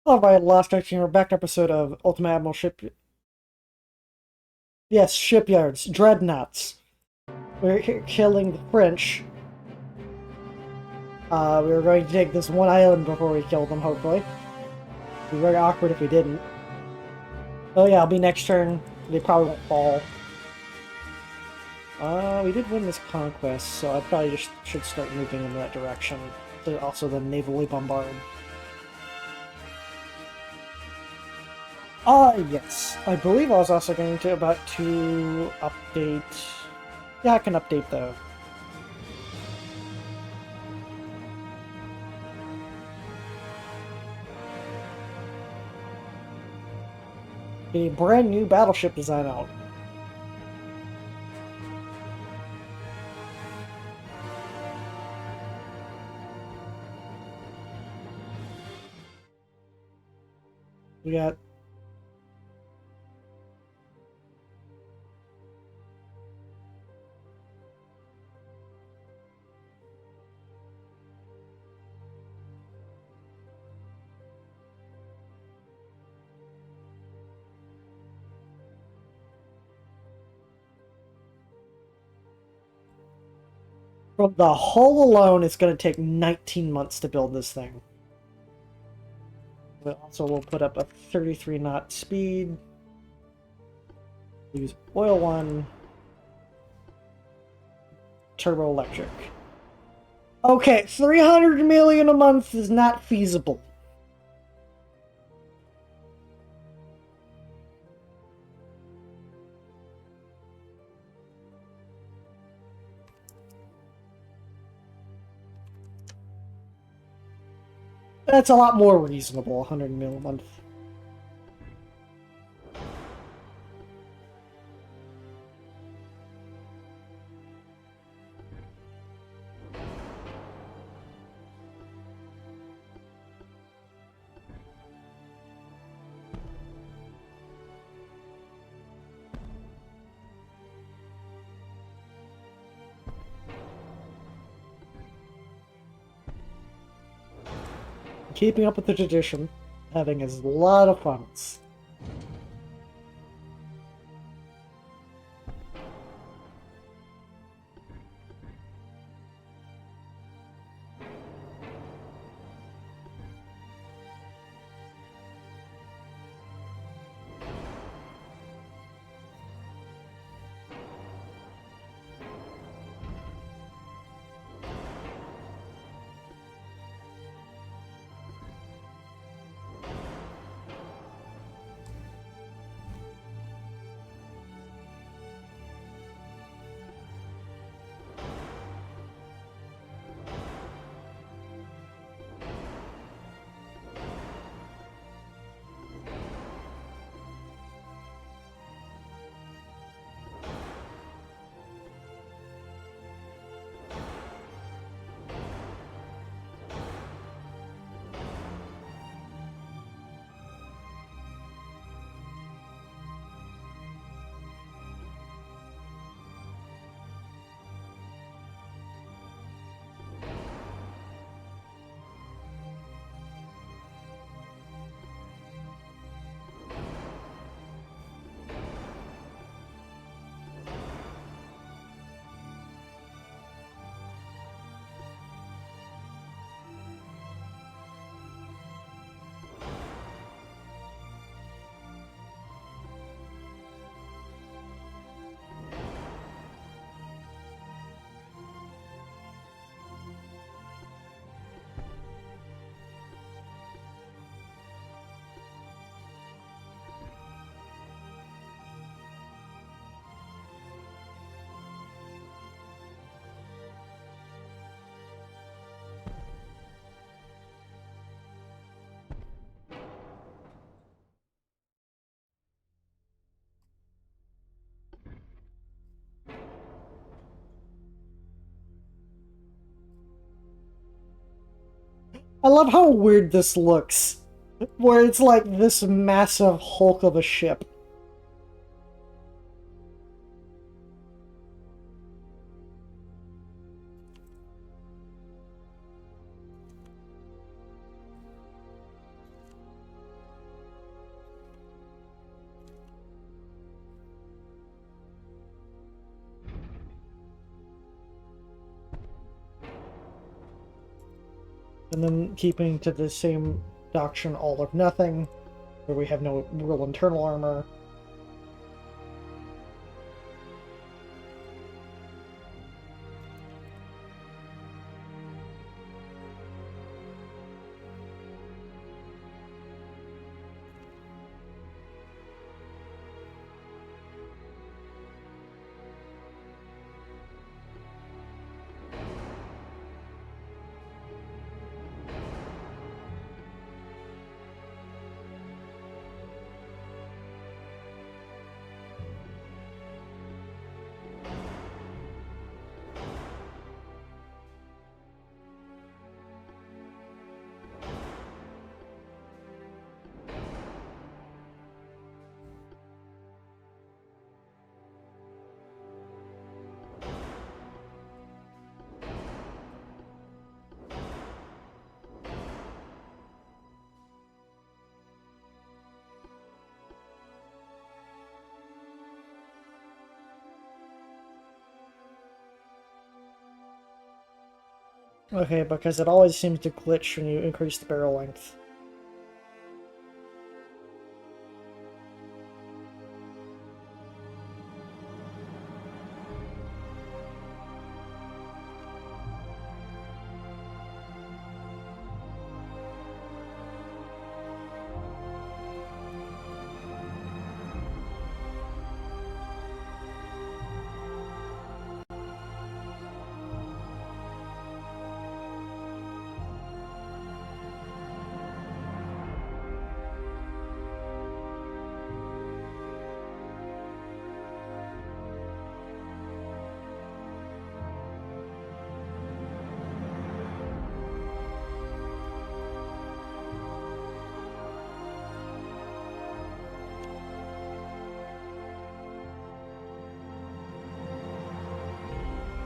Alright, last night, we're back to episode of Ultimate Admiral Ship. Yes, shipyards, dreadnoughts. We're killing the French. We were going to take this one island before we kill them, hopefully. It'd be very awkward if we didn't. Oh yeah, it'll be next turn. They probably won't fall. We did win this conquest, so I probably just should start moving in that direction. To also then navally bombard. Yes. I believe I was also going to about to update. Yeah, I can update though. A brand new battleship design out. We got from the hull alone, it's going to take 19 months to build this thing. But also, we'll put up a 33 knot speed. Use oil one, turbo electric. Okay, 300 million a month is not feasible. That's a lot more reasonable, 100 mil a month. Keeping up with the tradition, having a lot of fun. I love how weird this looks. Where it's like this massive hulk of a ship. And then keeping to the same doctrine, all or nothing, where we have no real internal armor. Okay, because it always seems to glitch when you increase the barrel length.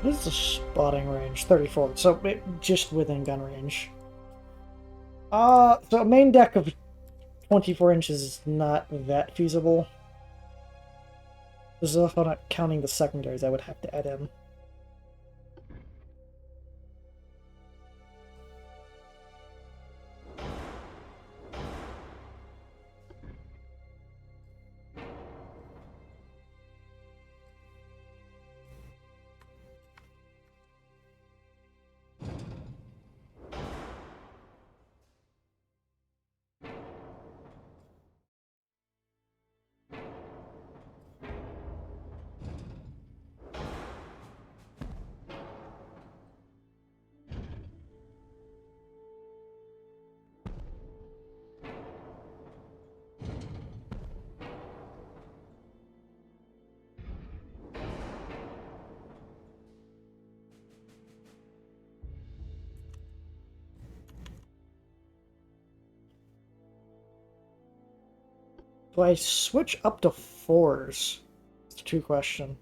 This is the spotting range? 34, so just within gun range. So a main deck of 24 inches is not that feasible. This is also not counting the secondaries I would have to add in. Do I switch up to 4s? It's a true question.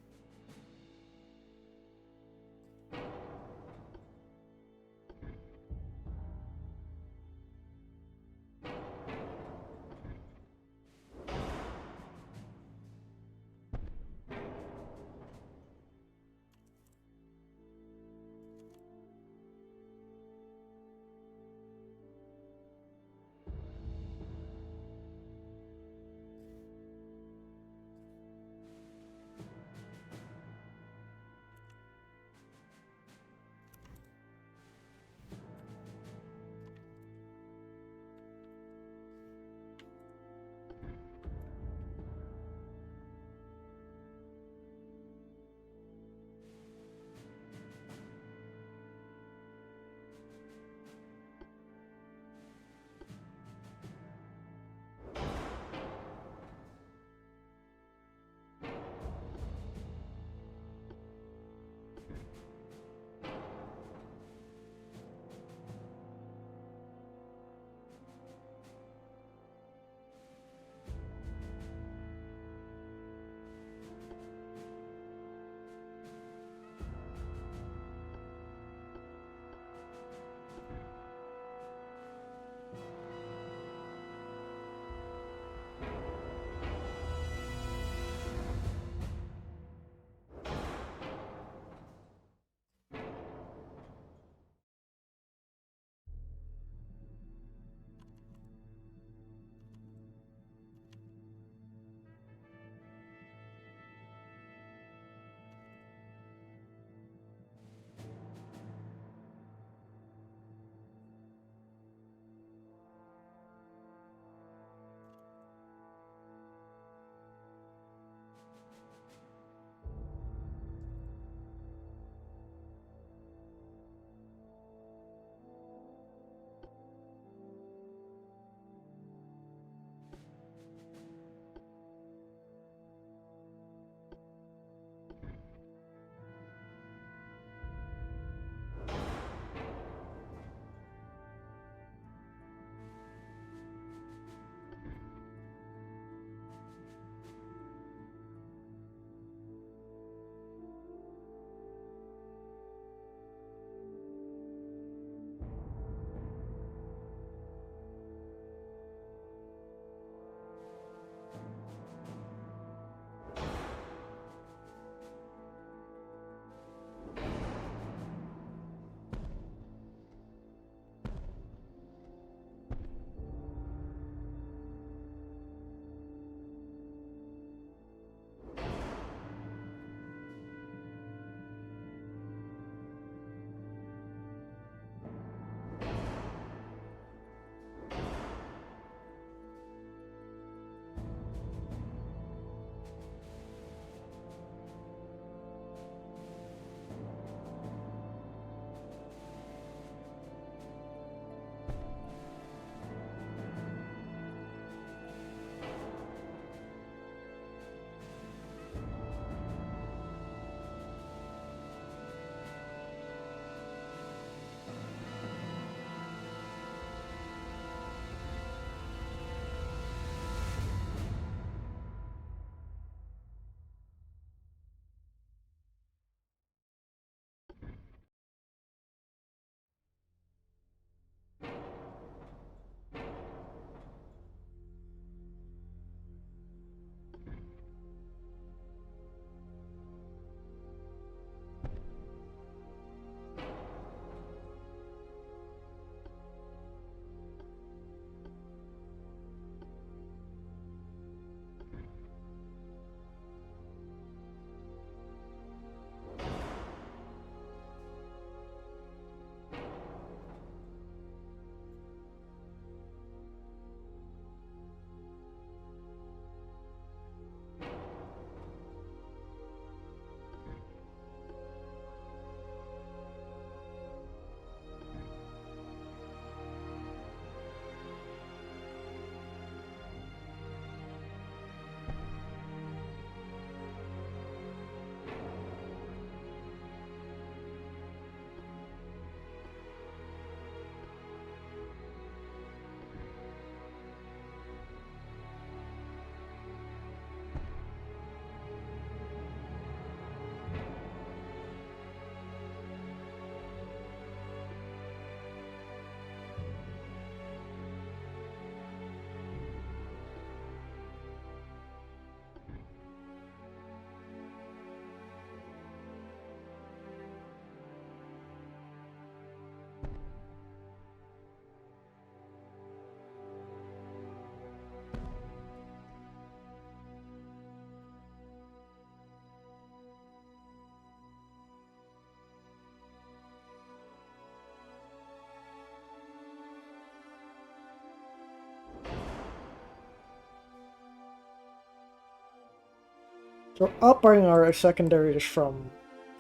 We're upping our secondaries from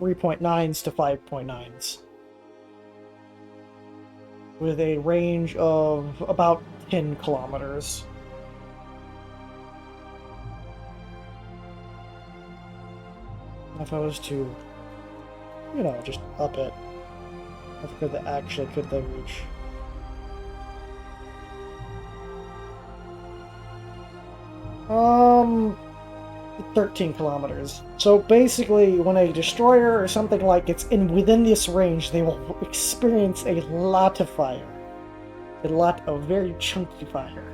3.9s to 5.9s. With a range of about 10 kilometers. If I was to, you know, just up it, how good that actually could they reach? 13 kilometers. So basically, when a destroyer or something like it's within this range, they will experience a lot of fire. A lot of very chunky fire.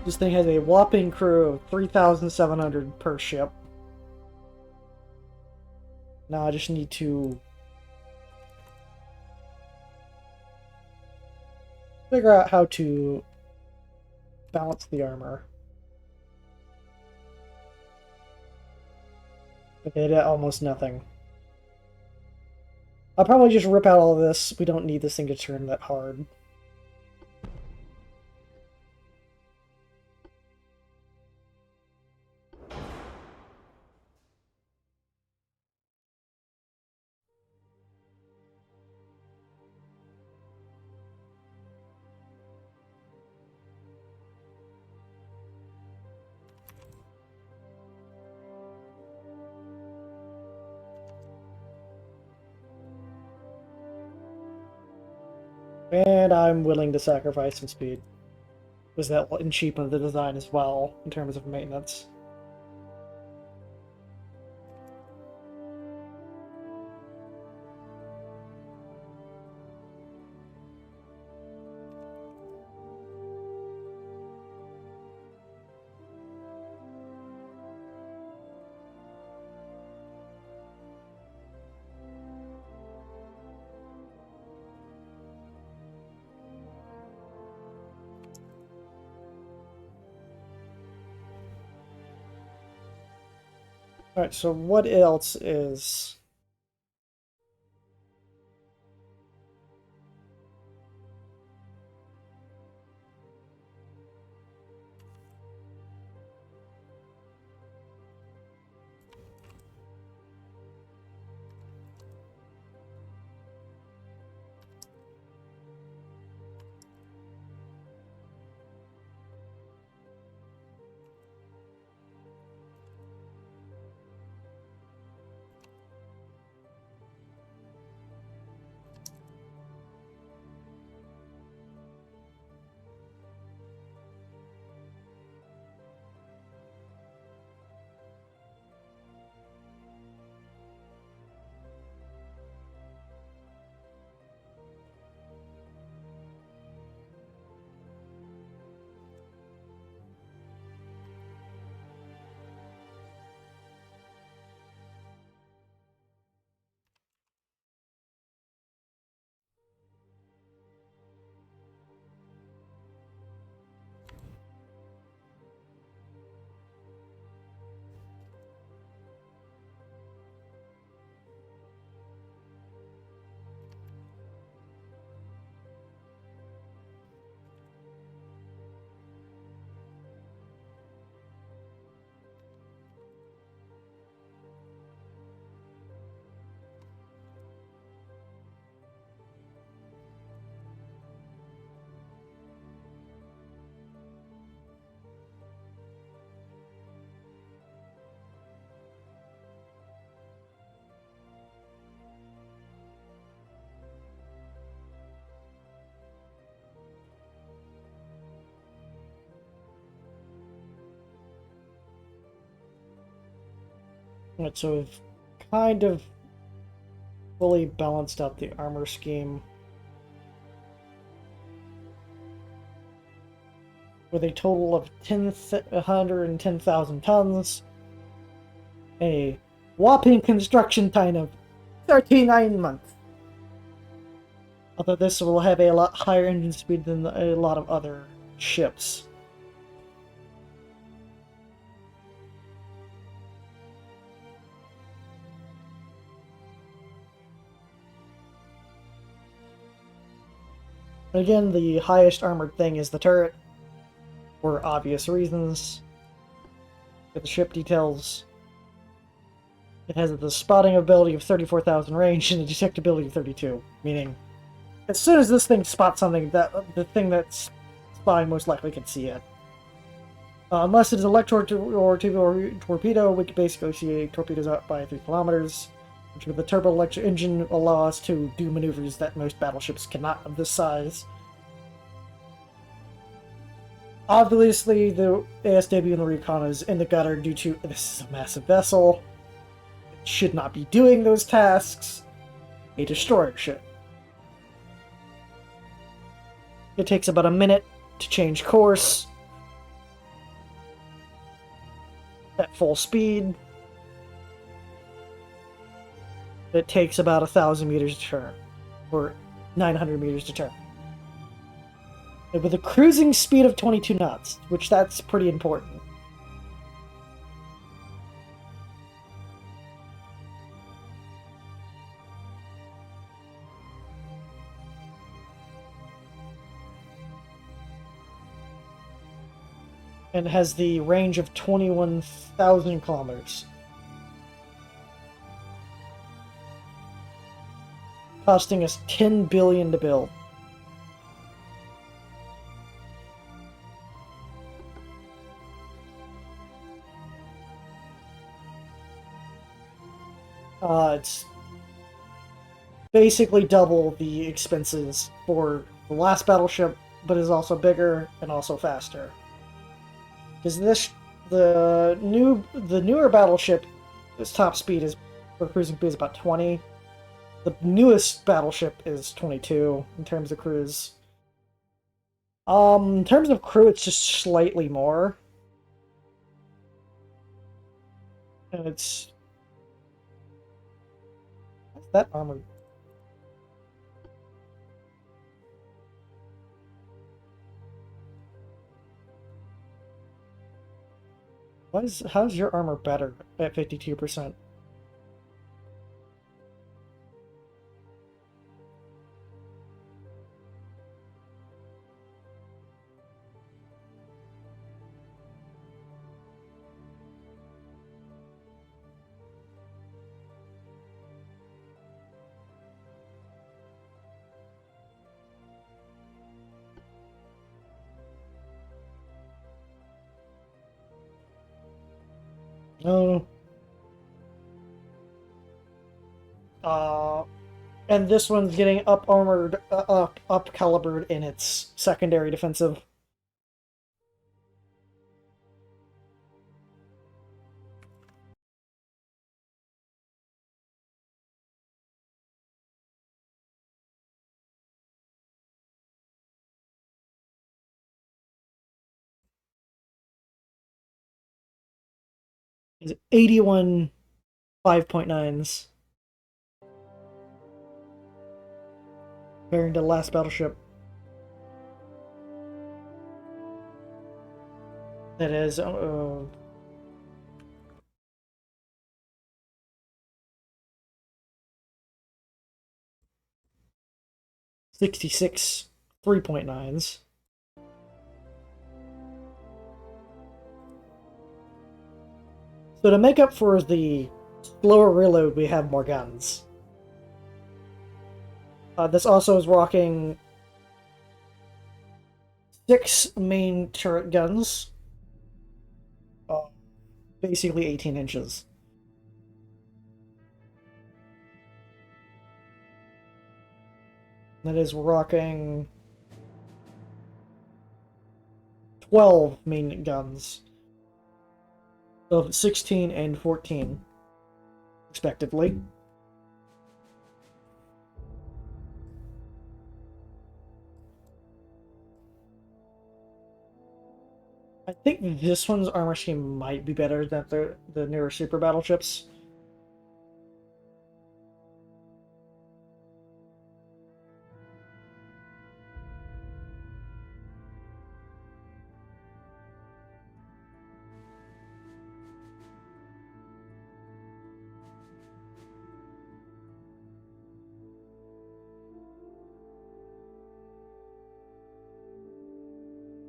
This thing has a whopping crew of 3,700 per ship. Now I just need to figure out how to balance the armor. Okay, it almost nothing. I'll probably just rip out all this. We don't need this thing to turn that hard. And I'm willing to sacrifice some speed. Because that will cheapen the design as well, in terms of maintenance. Alright, so what else is... Right, so we've kind of fully balanced out the armor scheme. With a total of 110,000 tons. A whopping construction time of 39 months. Although this will have a lot higher engine speed than a lot of other ships. Again, the highest armored thing is the turret, for obvious reasons. Get the ship details. It has the spotting ability of 34,000 range and the detectability of 32, meaning as soon as this thing spots something, that the thing that's spotting most likely can see it. Unless it is or torpedo, we can basically see torpedoes out by 3 kilometers, which with the turbo-electric engine allow us to do maneuvers that most battleships cannot of this size. Obviously, the ASW and the Recon is in the gutter due to this is a massive vessel. It should not be doing those tasks. A destroyer should. It takes about a minute to change course at full speed. It takes about 1,000 meters to turn, or 900 meters to turn. And with a cruising speed of 22 knots, which that's pretty important. And has the range of 21,000 kilometers. Costing us $10 billion to build. It's basically double the expenses for the last battleship, but is also bigger and also faster. Because the newer battleship, its top speed is for cruising speed is about 20. The newest battleship is 22 in terms of cruise. In terms of crew, it's just slightly more. And it's... What's that armor? How's your armor better at 52%? No. And this one's getting up armored, up calibered in its secondary defensive. Is 81 5.9s. Comparing to the last battleship. That is, 66 3.9s. So to make up for the slower reload, we have more guns. This also is rocking 6 main turret guns. Basically 18 inches. That is rocking 12 main guns of 16 and 14, respectively. I think this one's armor scheme might be better than the newer super battleships.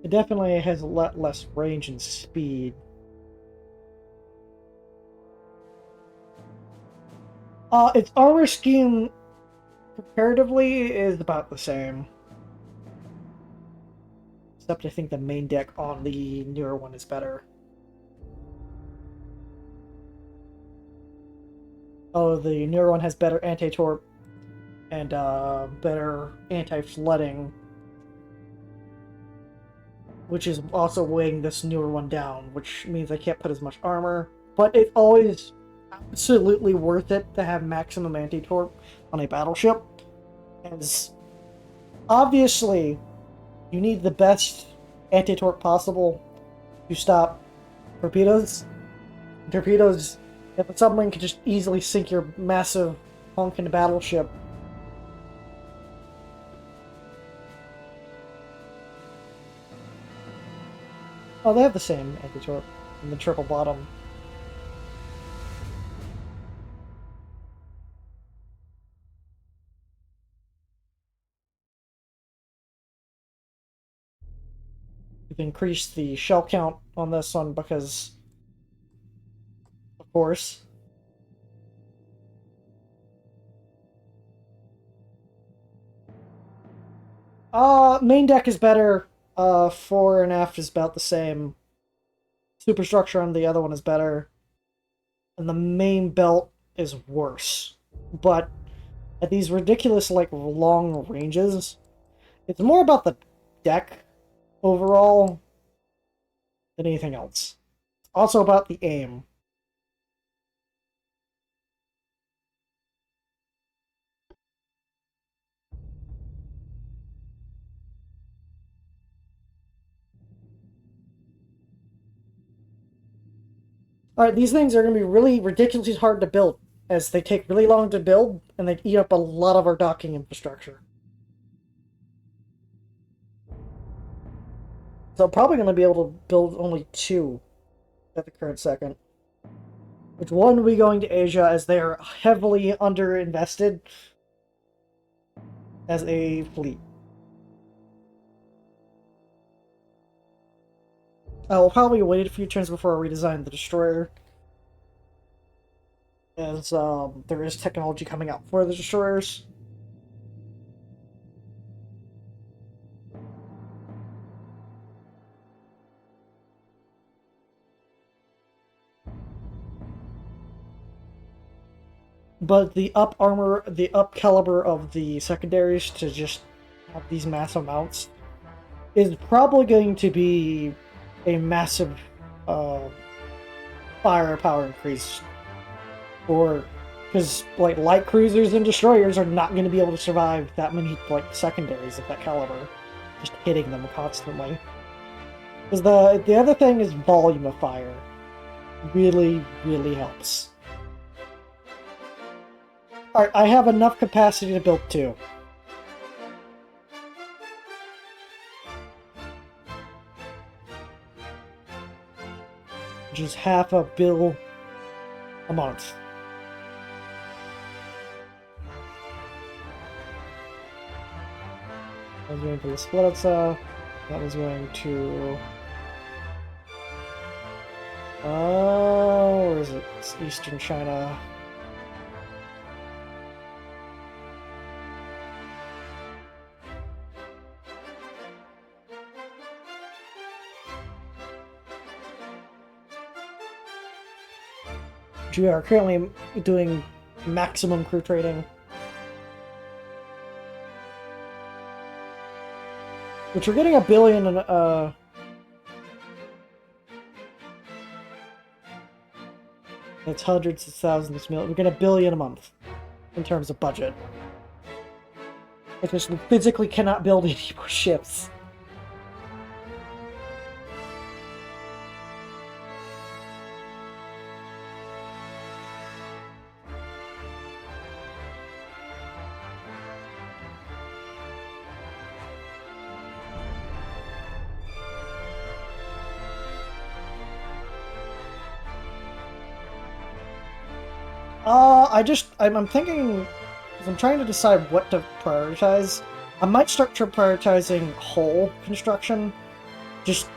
It definitely has a lot less range and speed. Its armor scheme comparatively is about the same. Except I think the main deck on the newer one is better. Oh, the newer one has better anti-torp and better anti-flooding, which is also weighing this newer one down, which means I can't put as much armor. But it's always absolutely worth it to have maximum anti-torp on a battleship, as obviously you need the best anti-torp possible to stop torpedoes. Torpedoes, if a submarine can just easily sink your massive honking battleship. Oh, they have the same anti-torp in the triple bottom. We've increased the shell count on this one because, of course. Main deck is better. Fore and aft is about the same. Superstructure on the other one is better. And the main belt is worse. But at these ridiculous, like, long ranges, it's more about the deck overall than anything else. It's also about the aim. Alright, these things are going to be really ridiculously hard to build, as they take really long to build, and they eat up a lot of our docking infrastructure. So I'm probably going to be able to build only 2 at the current second. Which one will be going to Asia, as they are heavily underinvested as a fleet. I will probably wait a few turns before I redesign the destroyer, as there is technology coming out for the destroyers. But the up armor, the up caliber of the secondaries to just have these massive amounts is probably going to be a massive firepower increase. Or, because like light cruisers and destroyers are not going to be able to survive that many like secondaries of that caliber, just hitting them constantly. Because the other thing is volume of fire, really helps. Alright, I have enough capacity to build 2. Which is half a bill a month. I was going to the Splitza. That was going to... where is it? It's Eastern China. We are currently doing maximum crew trading. Which we're getting $1 billion in, it's hundreds of thousands of million. We get $1 billion a month in terms of budget. I just physically cannot build any more ships. I'm thinking, because I'm trying to decide what to prioritize. I might start prioritizing hull construction, just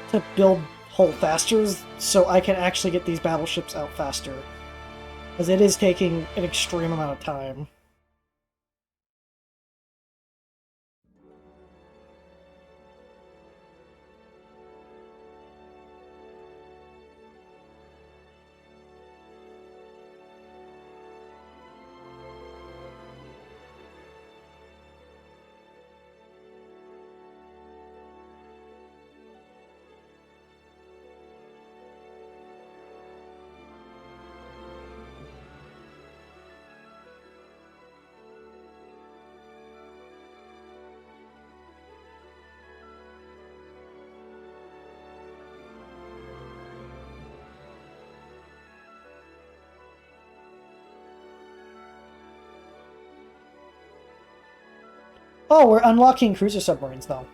to build hull faster so I can actually get these battleships out faster. Because it is taking an extreme amount of time. Oh, we're unlocking cruiser submarines now.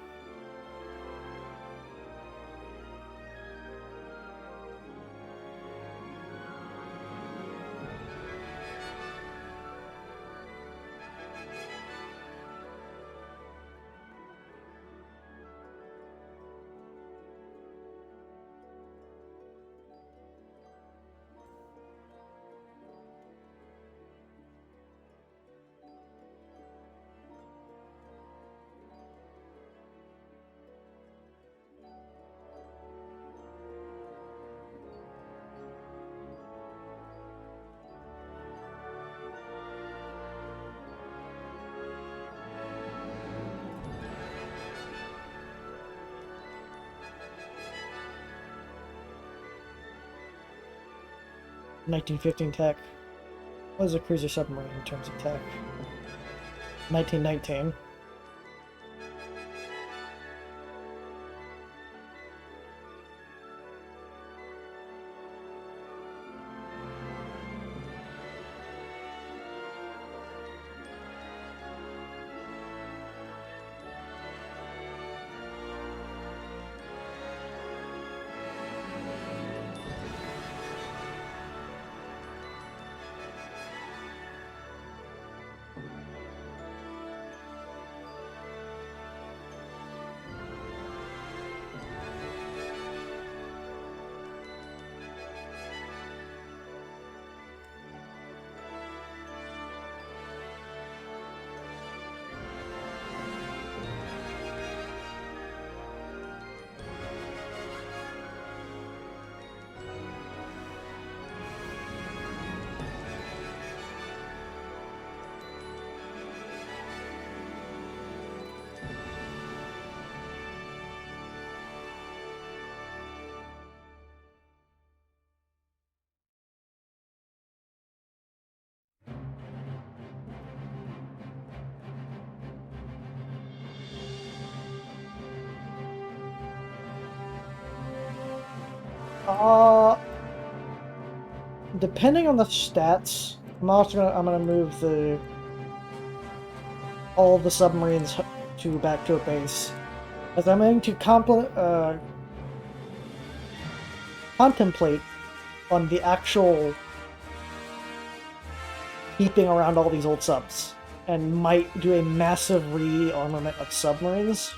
(1915 tech. What is a cruiser submarine in terms of tech? 1919. Depending on the stats, I'm gonna move all of the submarines back to a base, as I'm going to contemplate on the actual keeping around all these old subs, and might do a massive rearmament of submarines.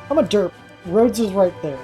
I'm a derp. Rhodes is right there.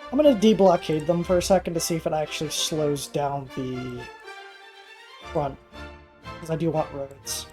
I'm gonna deblockade them for a second to see if it actually slows down the front, because I do want roads.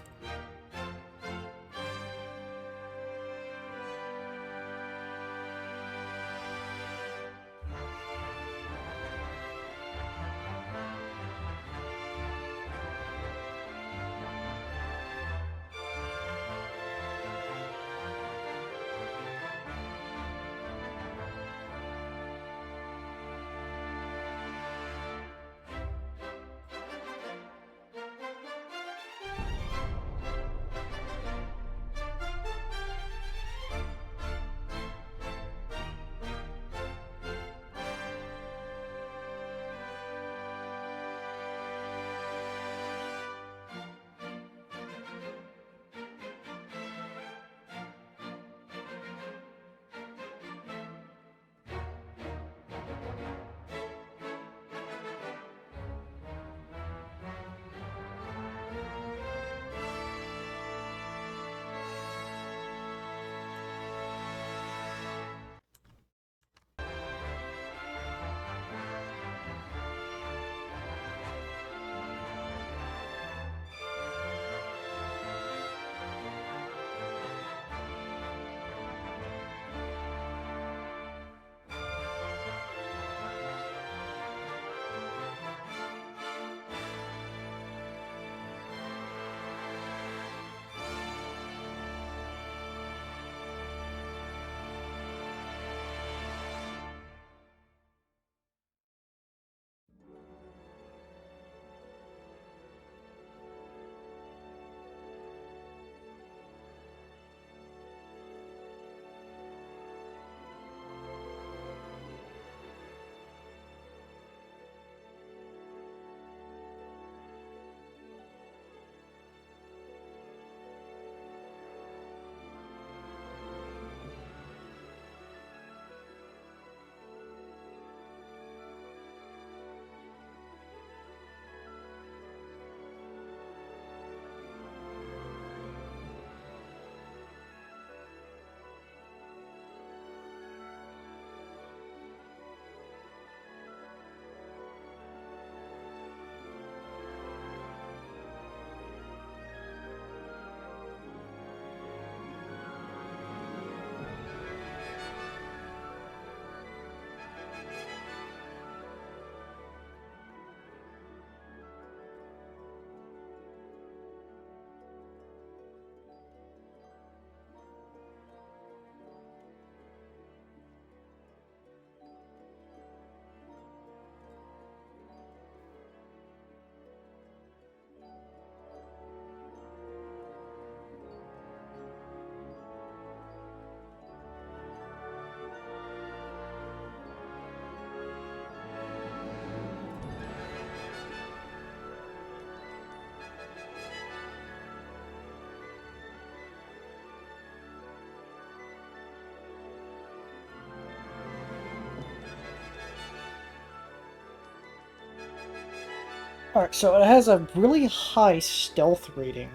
Alright, so it has a really high stealth rating.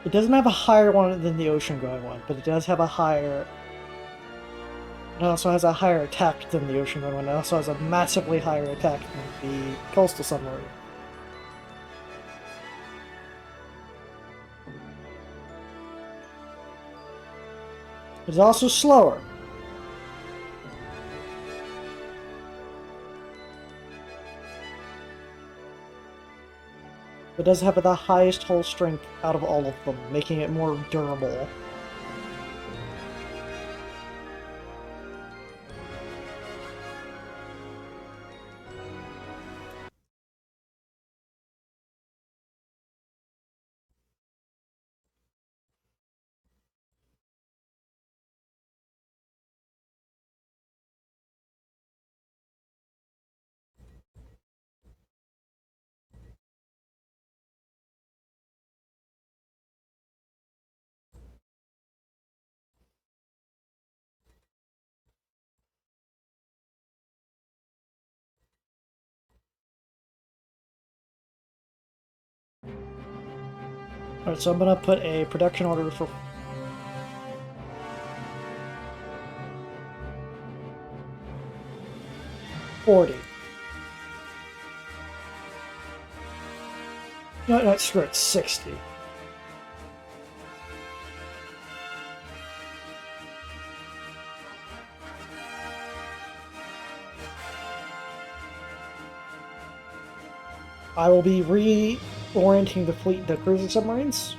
It doesn't have a higher one than the ocean-going one, but it does have a higher... It also has a higher attack than the ocean-going one. It also has a massively higher attack than the coastal submarine. It's also slower. It does have the highest hull strength out of all of them, making it more durable. Alright, so I'm gonna put a production order for 40. No, screw it, 60. I will be reorienting the fleet to cruiser submarines.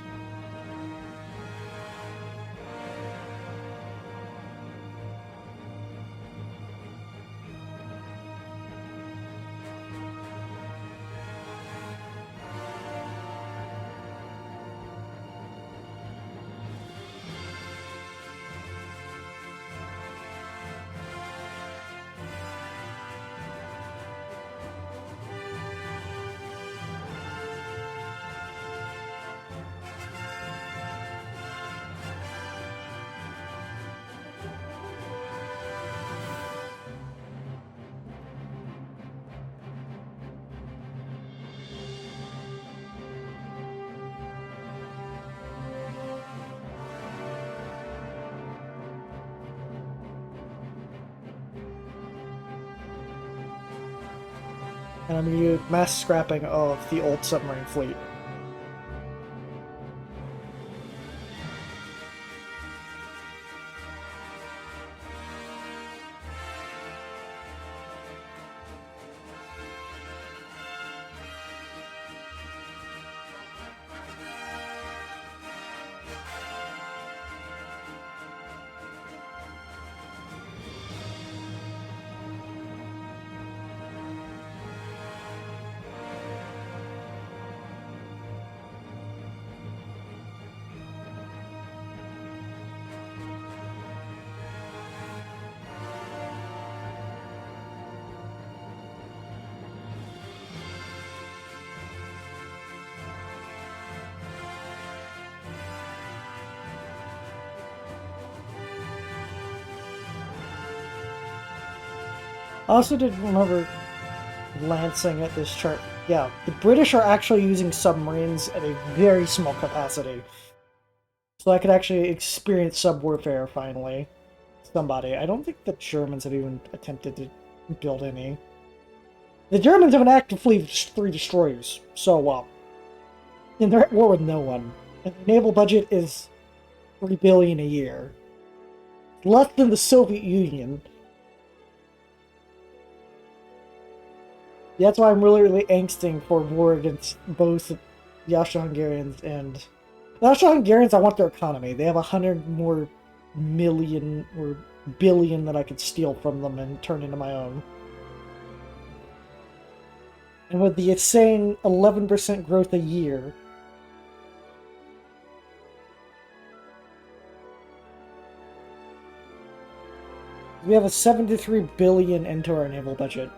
And I'm going to do mass scrapping of the old submarine fleet. I also did remember glancing at this chart. Yeah, the British are actually using submarines at a very small capacity. So I could actually experience sub-warfare, finally. Somebody. I don't think the Germans have even attempted to build any. The Germans have an active fleet of 3 destroyers, so, and they're at war with no one. And their naval budget is 3 billion a year. Less than the Soviet Union. That's why I'm really angsting for war against both the Austro-Hungarians and... The Austro-Hungarians, I want their economy. They have 100 more million or billion that I could steal from them and turn into my own. And with the insane 11% growth a year... We have a 73 billion into our naval budget.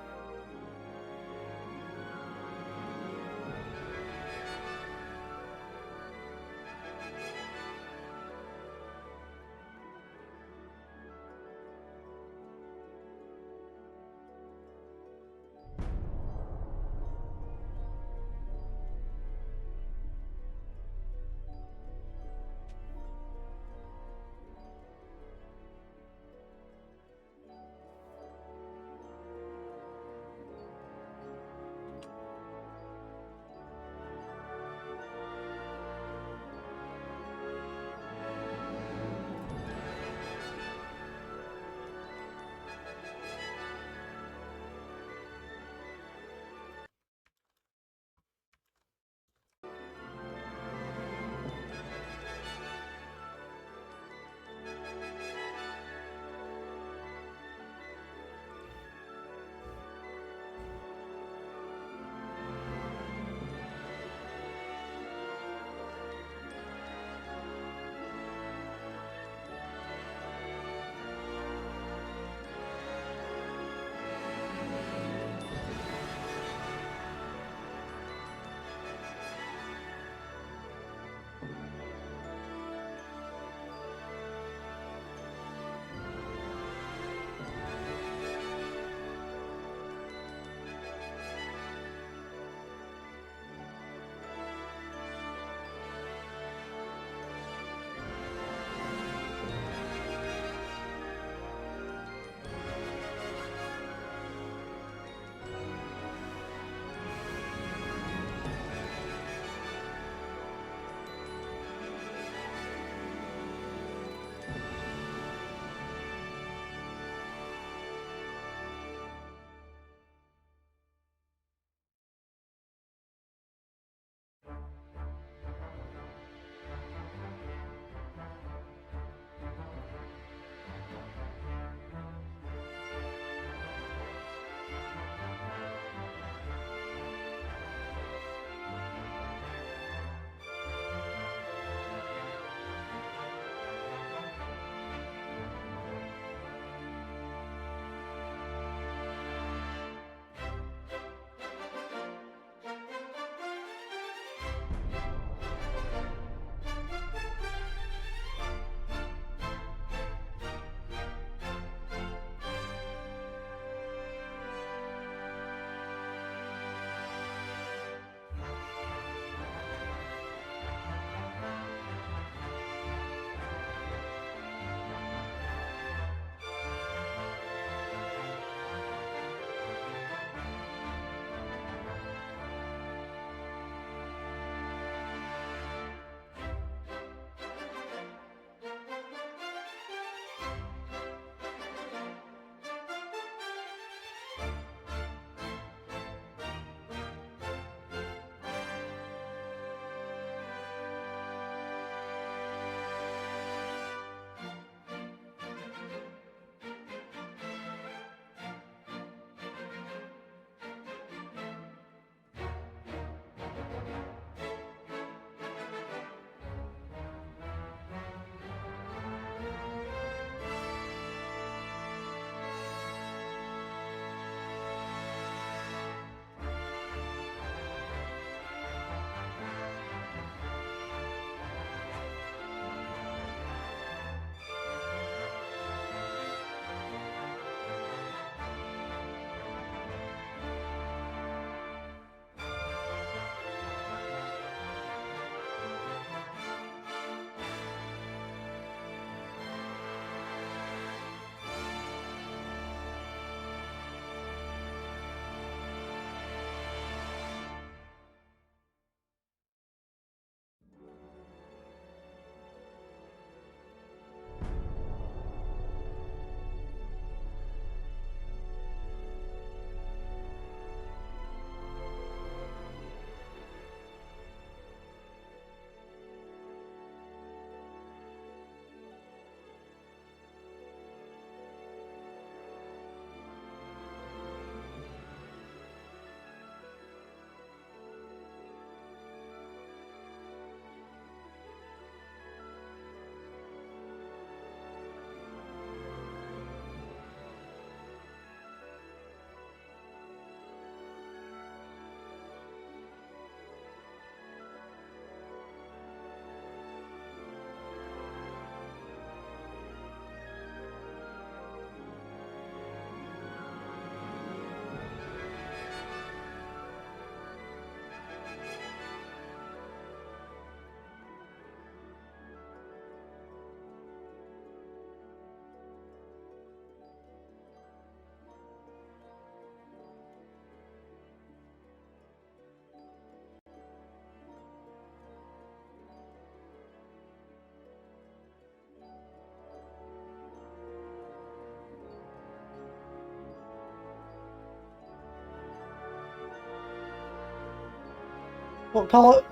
Well,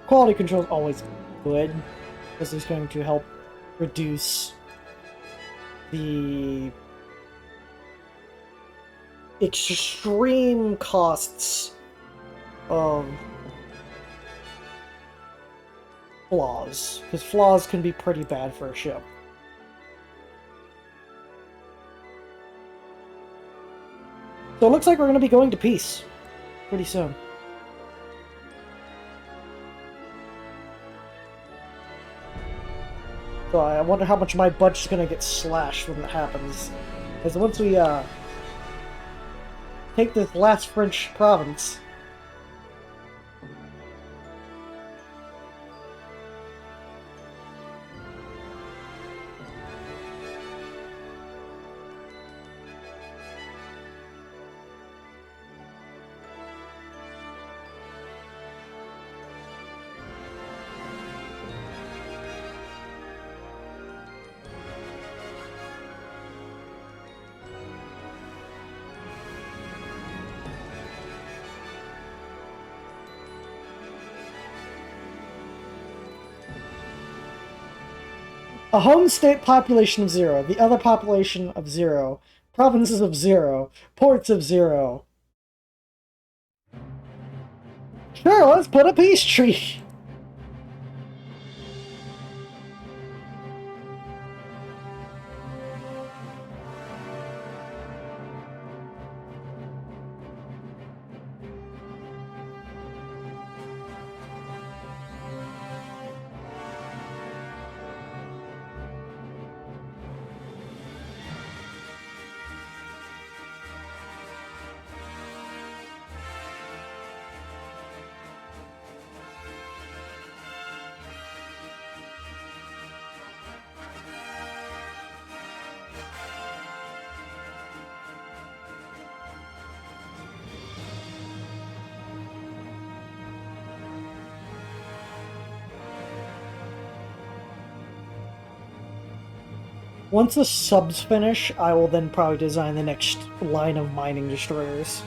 quality control is always good. This is going to help reduce the extreme costs of flaws, because flaws can be pretty bad for a ship. So it looks like we're going to be going to peace pretty soon. So I wonder how much my budget's going to get slashed when that happens. Because once we take this last French province, a home state population of 0, the other population of 0, provinces of 0, ports of 0. Sure, let's put a peace treaty. Once the subs finish, I will then probably design the next line of mining destroyers.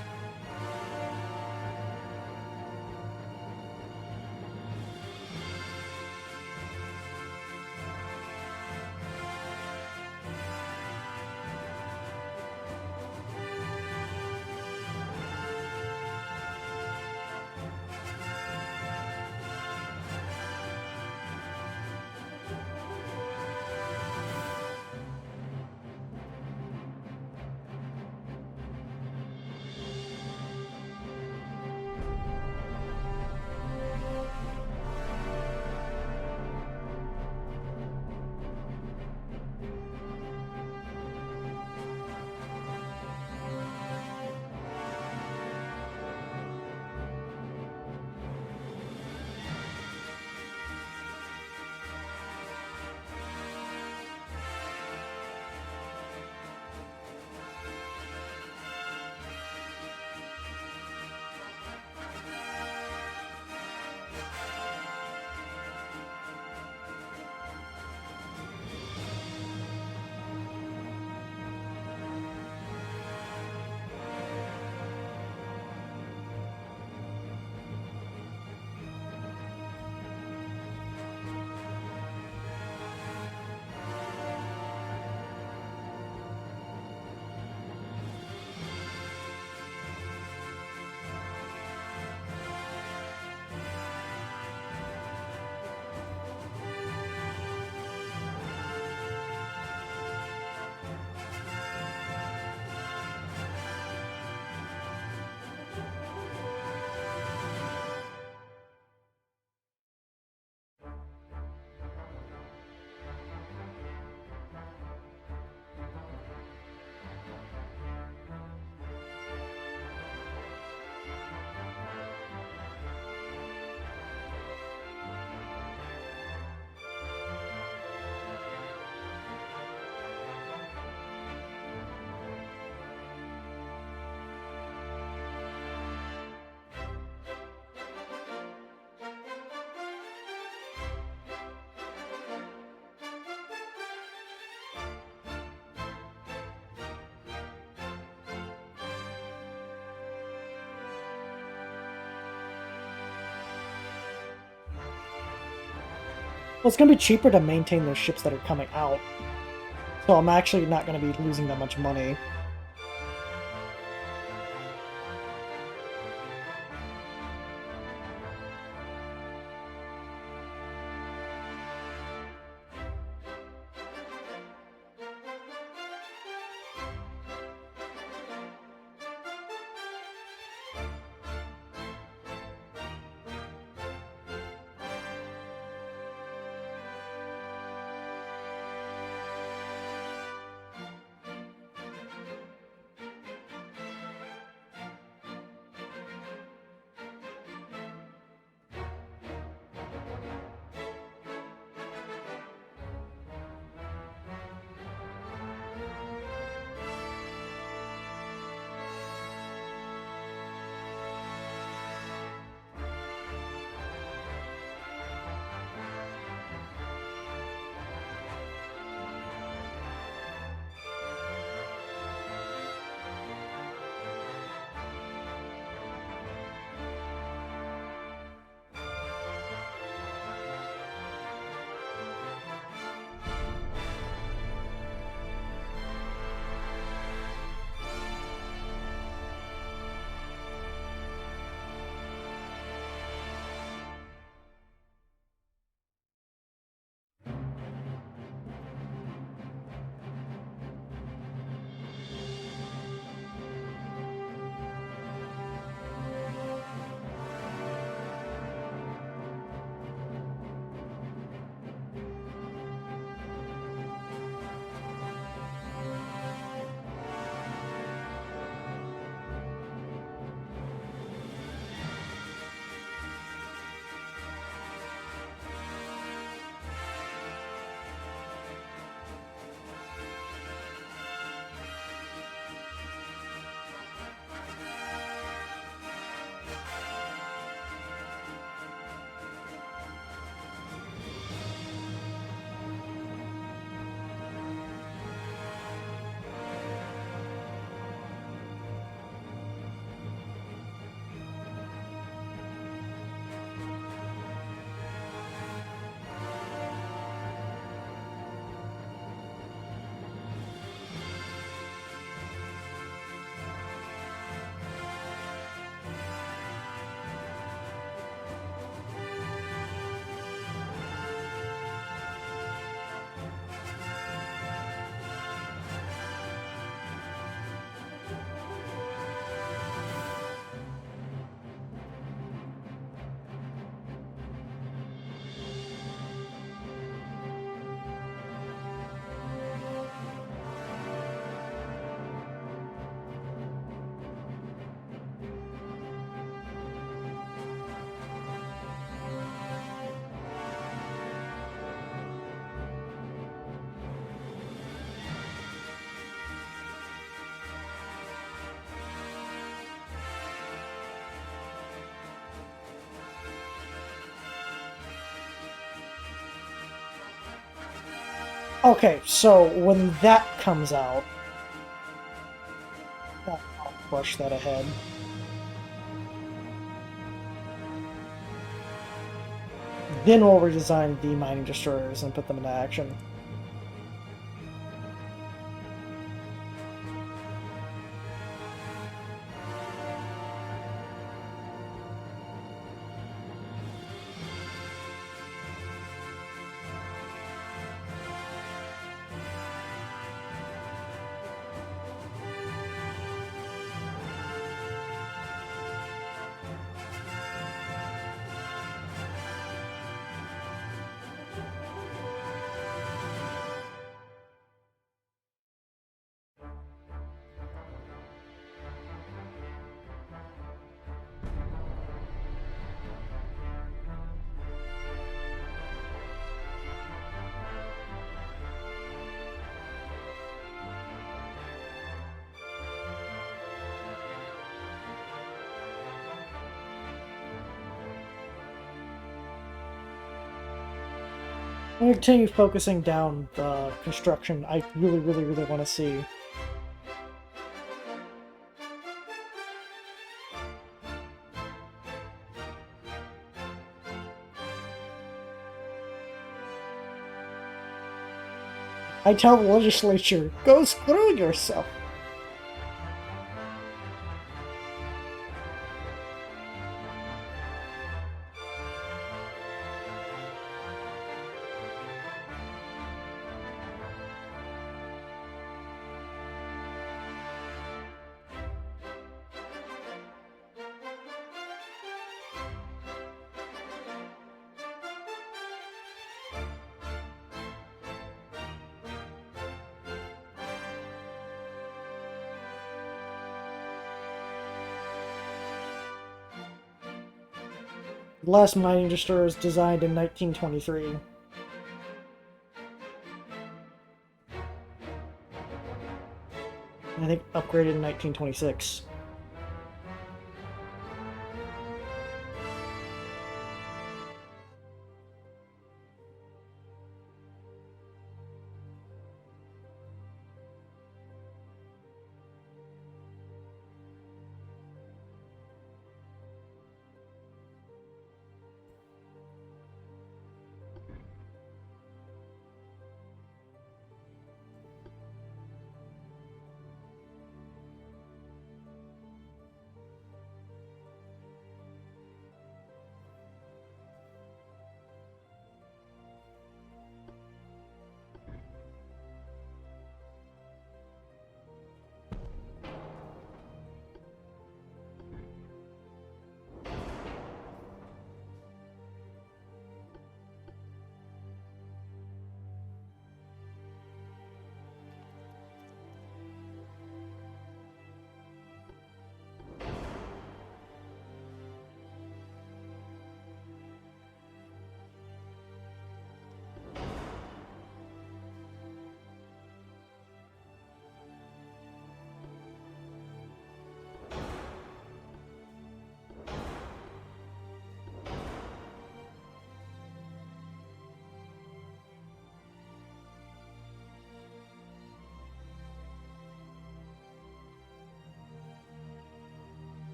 Well, it's going to be cheaper to maintain those ships that are coming out. So I'm actually not going to be losing that much money. Okay, so when that comes out, I'll push that ahead. Then we'll redesign the mining destroyers and put them into action. I'm going to continue focusing down the construction I really want to see. I tell the legislature, go screw yourself. The last mining destroyer was designed in 1923. I think upgraded in 1926.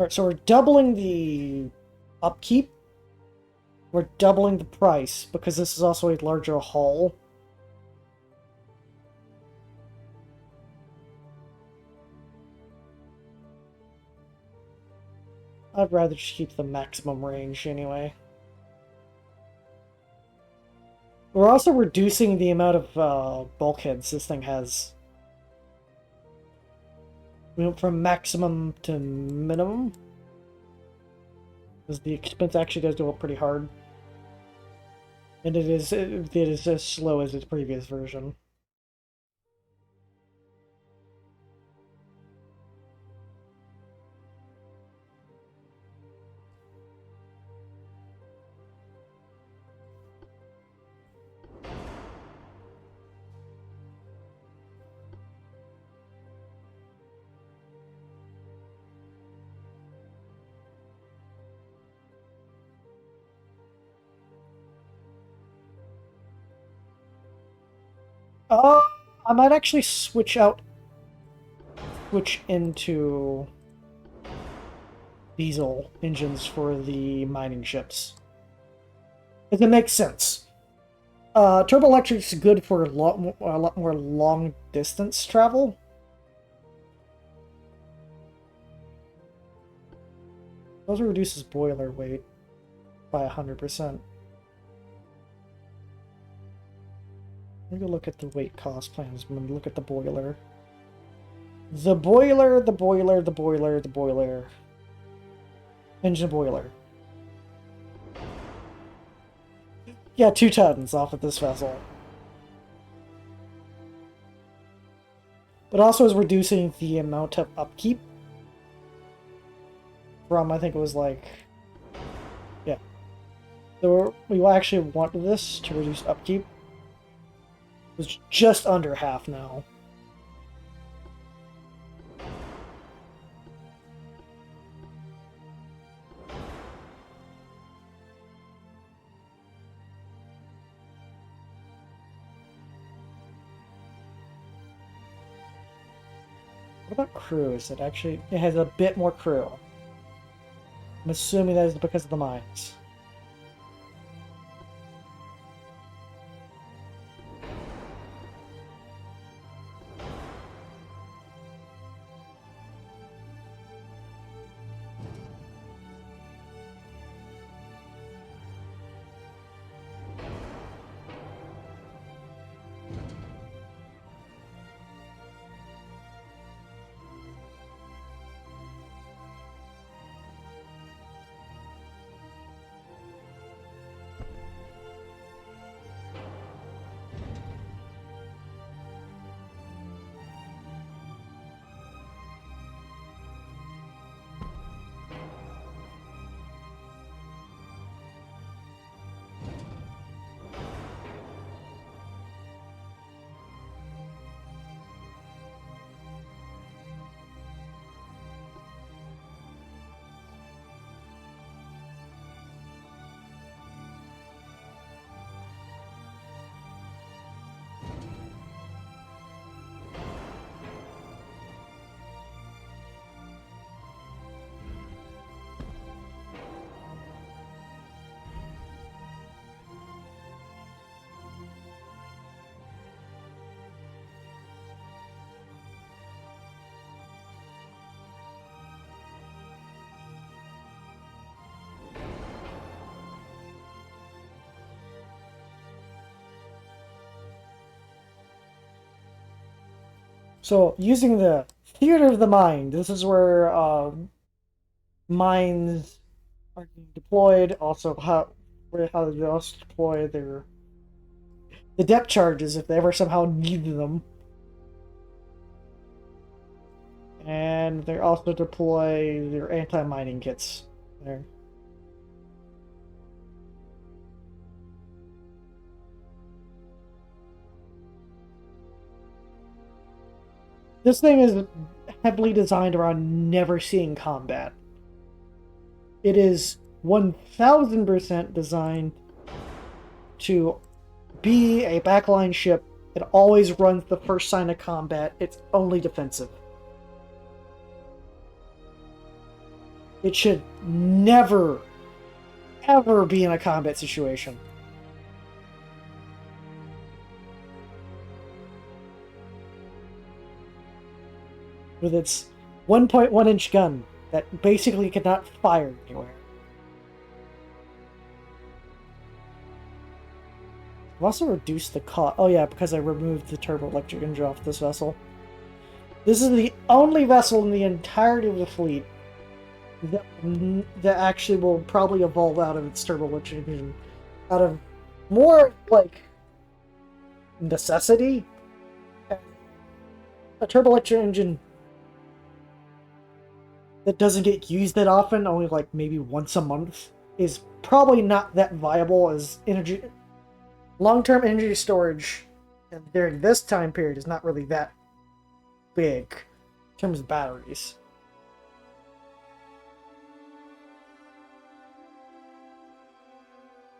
Alright, so we're doubling the upkeep. We're doubling the price, because this is also a larger hull. I'd rather just keep the maximum range anyway. We're also reducing the amount of bulkheads this thing has. We went from maximum to minimum. Because the expense actually does go up pretty hard. And it is as slow as its previous version. I might actually switch into diesel engines for the mining ships. If it makes sense. Turbo electric's good for a lot more long distance travel. Also reduces boiler weight by 100%. Let me go look at the weight cost plans. I'm gonna look at the boiler. The boiler. Engine boiler. Yeah, 2 tons off of this vessel. But also is reducing the amount of upkeep from, I think it was like... Yeah. So we will actually want this to reduce upkeep. It's just under half now. What about crew? Is it actually... It has a bit more crew. I'm assuming that is because of the mines. So, using the theater of the mind, this is where mines are being deployed. Also, how they also deploy the depth charges if they ever somehow need them, and they also deploy their anti-mining kits there. This thing is heavily designed around never seeing combat. It is 1000% designed to be a backline ship. It always runs the first sign of combat. It's only defensive. It should never, ever be in a combat situation. With its 1.1-inch gun that basically cannot fire anywhere. I've also reduced the cost. Oh yeah, because I removed the turbo-electric engine off this vessel. This is the only vessel in the entirety of the fleet that actually will probably evolve out of its turbo-electric engine. Out of more, like, necessity. A turbo-electric engine that doesn't get used that often, only like maybe once a month, is probably not that viable as energy. Long-term energy storage during this time period is not really that big in terms of batteries.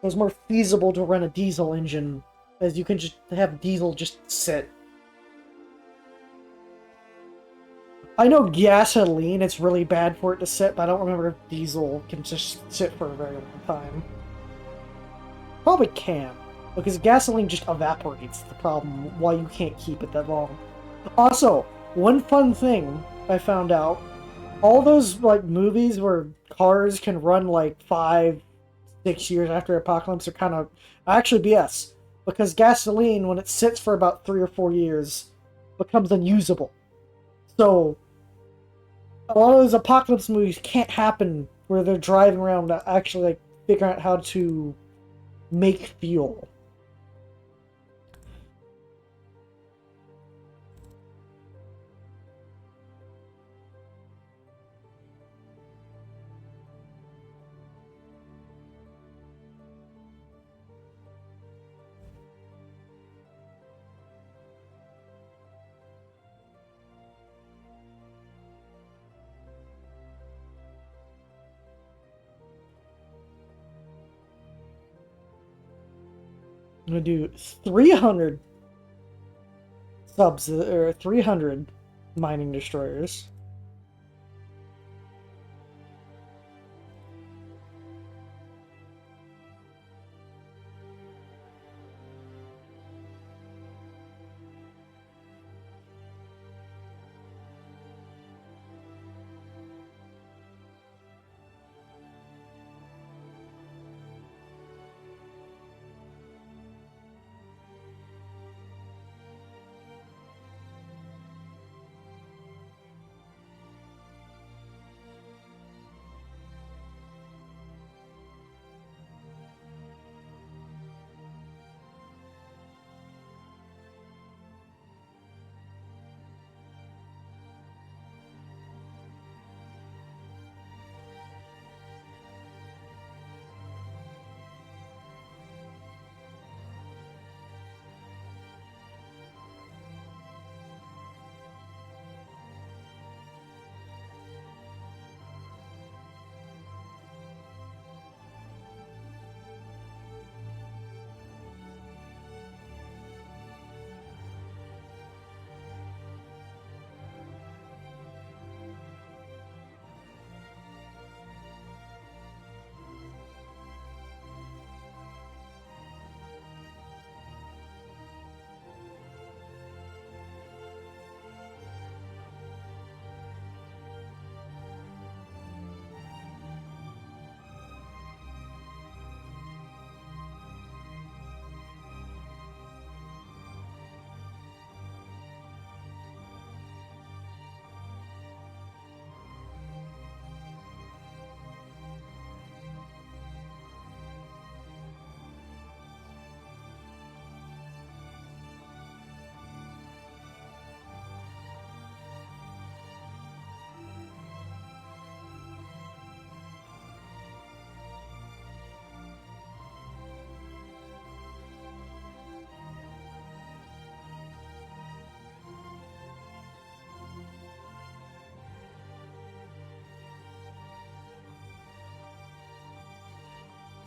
It was more feasible to run a diesel engine, as you can just have diesel just sit. I know gasoline, it's really bad for it to sit, but I don't remember if diesel can just sit for a very long time. Probably can, because gasoline just evaporates. The problem why you can't keep it that long. Also, one fun thing I found out, all those like movies where cars can run like 5-6 years after apocalypse are kind of actually BS, because gasoline, when it sits for about 3 or 4 years, becomes unusable. So a lot of those apocalypse movies can't happen where they're driving around actually like figuring out how to make fuel. I'm gonna do 300 subs or 300 mining destroyers.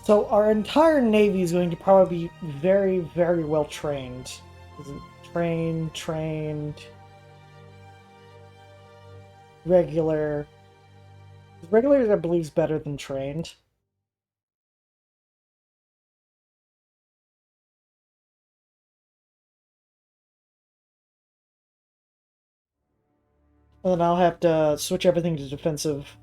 So our entire navy is going to probably be very, very well trained. Trained, regular. Regulars, I believe, is better than trained. And then I'll have to switch everything to defensive.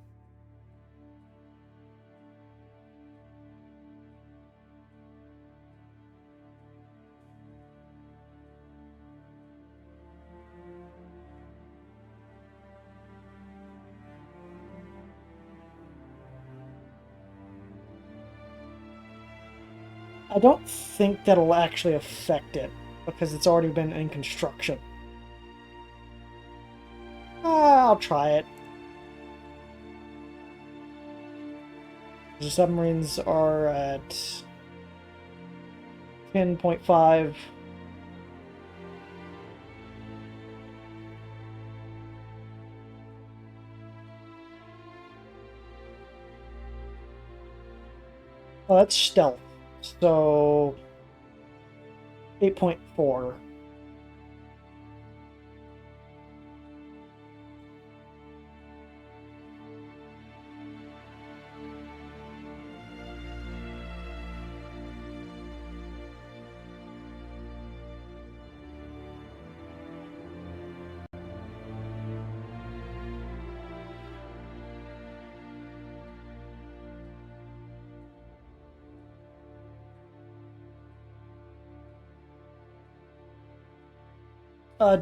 I don't think that'll actually affect it, because it's already been in construction. I'll try it. The submarines are at 10.5. Oh, that's stealth. So 8.4.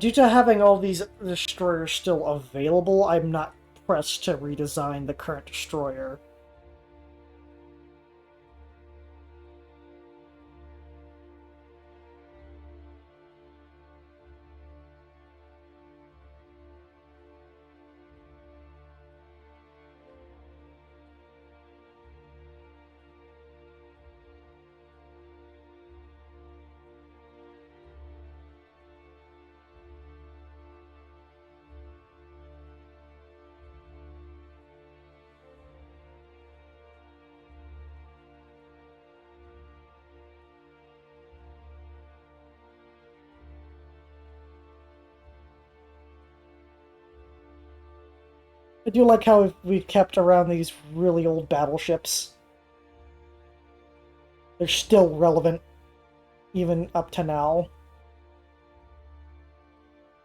Due to having all these destroyers still available, I'm not pressed to redesign the current destroyer. I do like how we've kept around these really old battleships. They're still relevant, even up to now.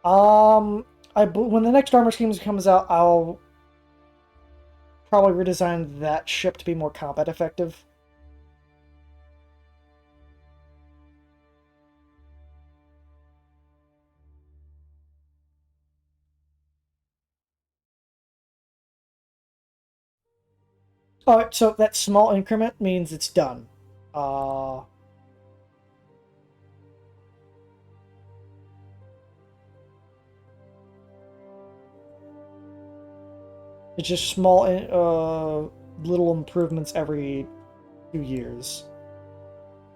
When the next armor schemes comes out, I'll probably redesign that ship to be more combat effective. Alright, so that small increment means it's done. It's just small, little improvements every few years.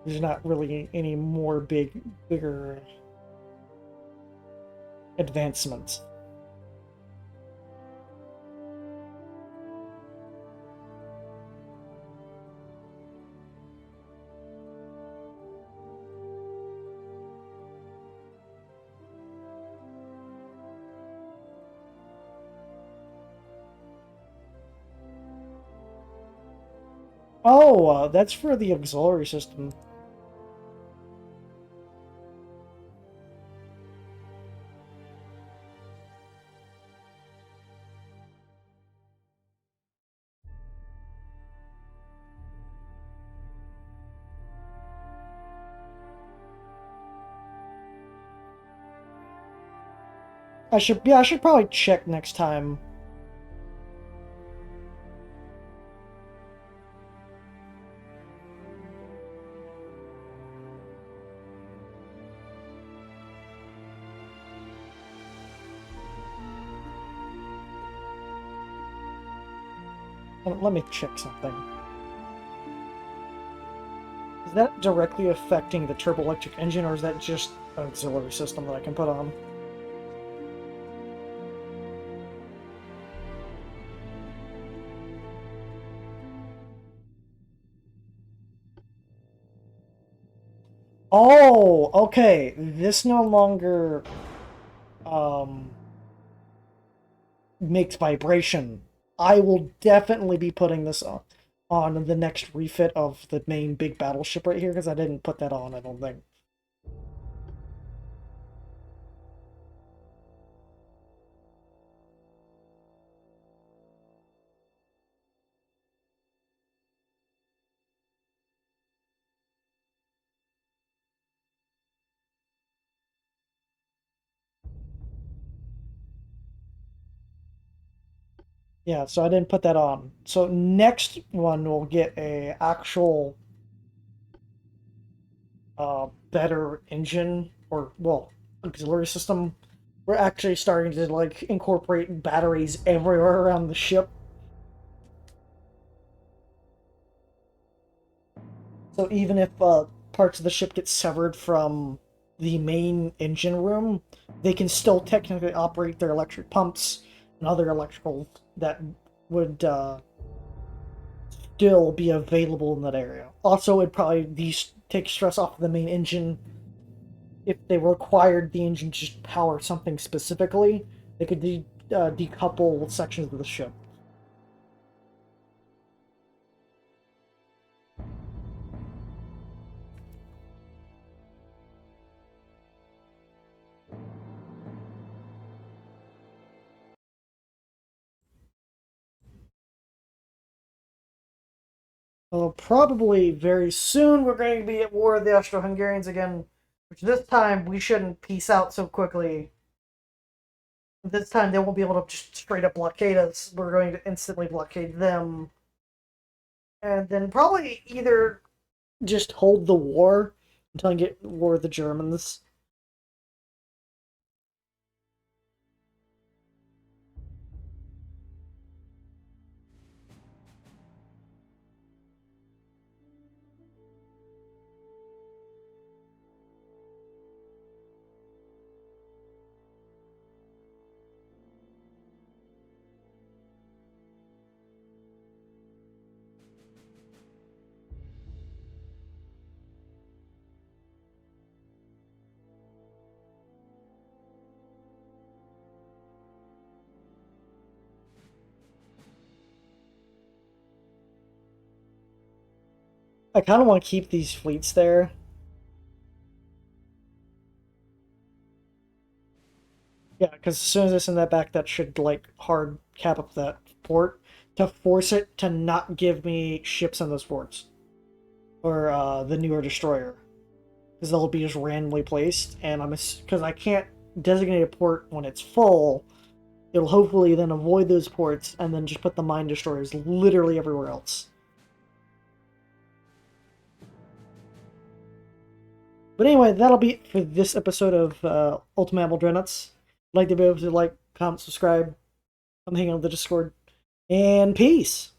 There's not really any more bigger advancements. Oh, that's for the auxiliary system. I should probably check next time. Let me check something. Is that directly affecting the turboelectric engine, or is that just an auxiliary system that I can put on? Oh, okay. This no longer makes vibration. I will definitely be putting this on the next refit of the main big battleship right here, because I didn't put that on, I don't think. Yeah, so I didn't put that on. So next one will get a actual better engine, or well, auxiliary system. We're actually starting to like incorporate batteries everywhere around the ship. So even if parts of the ship get severed from the main engine room, they can still technically operate their electric pumps and other electricals that would still be available in that area. Also, it'd probably take stress off of the main engine. If they required the engine to just power something specifically, they could decouple sections of the ship. Well, probably very soon we're going to be at war with the Austro-Hungarians again, which this time we shouldn't peace out so quickly. This time they won't be able to just straight up blockade us. We're going to instantly blockade them. And then probably either just hold the war until I get war with the Germans. I kind of want to keep these fleets there. Yeah, because as soon as I send that back, that should like hard cap up that port to force it to not give me ships on those ports or the newer destroyer, because they'll be just randomly placed. And because I can't designate a port when it's full, it'll hopefully then avoid those ports and then just put the mine destroyers literally everywhere else. But anyway, that'll be it for this episode of Ultimate Admiral Dreadnoughts. Like to be able to like, comment, subscribe. I'm hanging out with the Discord. And peace!